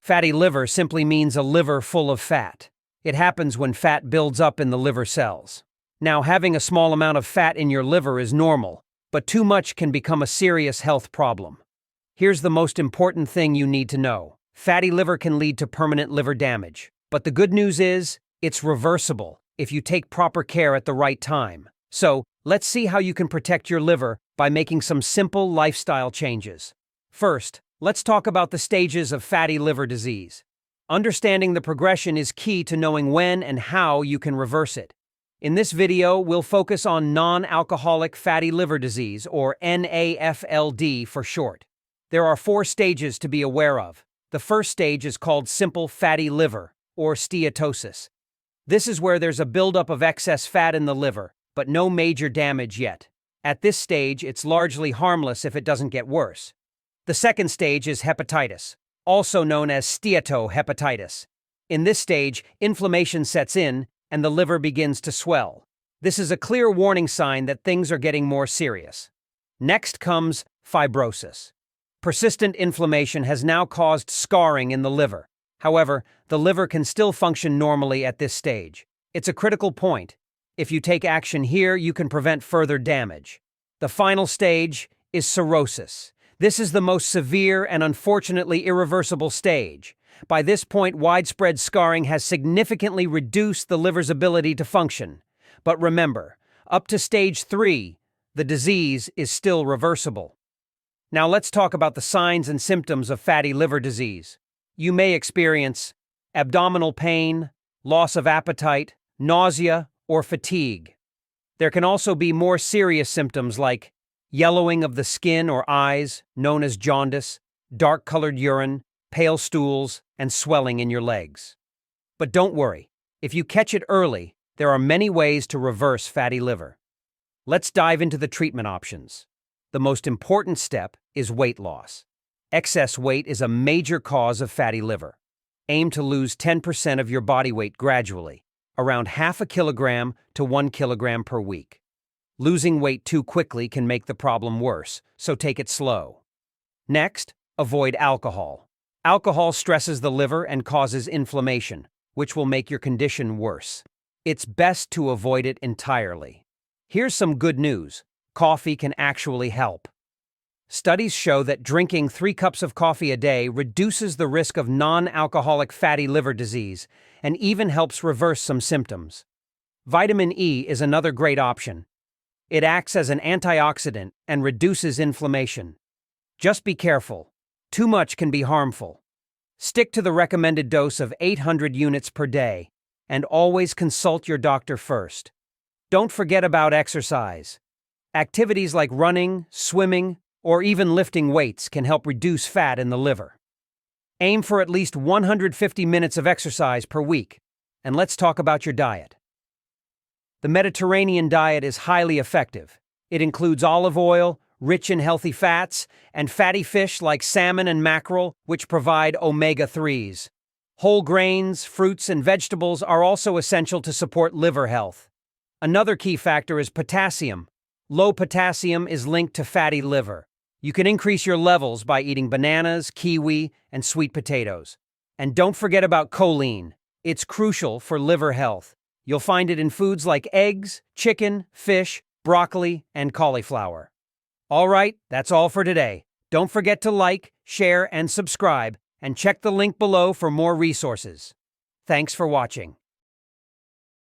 Fatty liver simply means a liver full of fat. It happens when fat builds up in the liver cells. Now, having a small amount of fat in your liver is normal, but too much can become a serious health problem. Here's the most important thing you need to know. Fatty liver can lead to permanent liver damage. But the good news is, it's reversible if you take proper care at the right time. So, let's see how you can protect your liver by making some simple lifestyle changes. First, let's talk about the stages of fatty liver disease. Understanding the progression is key to knowing when and how you can reverse it. In this video, we'll focus on non-alcoholic fatty liver disease, or NAFLD for short. There are 4 stages to be aware of. The first stage is called simple fatty liver, or steatosis. This is where there's a buildup of excess fat in the liver, but no major damage yet. At this stage, it's largely harmless if it doesn't get worse. The second stage is hepatitis, also known as steatohepatitis. In this stage, inflammation sets in and the liver begins to swell. This is a clear warning sign that things are getting more serious. Next comes fibrosis. Persistent inflammation has now caused scarring in the liver. However, the liver can still function normally at this stage. It's a critical point. If you take action here, you can prevent further damage. The final stage is cirrhosis. This is the most severe and unfortunately irreversible stage. By this point, widespread scarring has significantly reduced the liver's ability to function. But remember, up to stage 3, the disease is still reversible. Now let's talk about the signs and symptoms of fatty liver disease. You may experience abdominal pain, loss of appetite, nausea, or fatigue. There can also be more serious symptoms like yellowing of the skin or eyes, known as jaundice, dark-colored urine, pale stools, and swelling in your legs. But don't worry, if you catch it early, there are many ways to reverse fatty liver. Let's dive into the treatment options. The most important step is weight loss. Excess weight is a major cause of fatty liver. Aim to lose 10% of your body weight gradually, around half a kilogram to 1 kilogram per week. Losing weight too quickly can make the problem worse, so take it slow. Next, avoid alcohol. Alcohol stresses the liver and causes inflammation, which will make your condition worse. It's best to avoid it entirely. Here's some good news. Coffee can actually help. Studies show that drinking 3 cups of coffee a day reduces the risk of non-alcoholic fatty liver disease and even helps reverse some symptoms. Vitamin E is another great option. It acts as an antioxidant and reduces inflammation. Just be careful. Too much can be harmful. Stick to the recommended dose of 800 units per day, and always consult your doctor first. Don't forget about exercise. Activities like running, swimming, or even lifting weights can help reduce fat in the liver. Aim for at least 150 minutes of exercise per week. And let's talk about your diet. The Mediterranean diet is highly effective. It includes olive oil, rich in healthy fats, and fatty fish like salmon and mackerel, which provide omega-3s. Whole grains, fruits, and vegetables are also essential to support liver health. Another key factor is potassium. Low potassium is linked to fatty liver. You can increase your levels by eating bananas, kiwi, and sweet potatoes. And don't forget about choline. It's crucial for liver health. You'll find it in foods like eggs, chicken, fish, broccoli, and cauliflower. All right, that's all for today. Don't forget to like, share, and subscribe, and check the link below for more resources. Thanks for watching.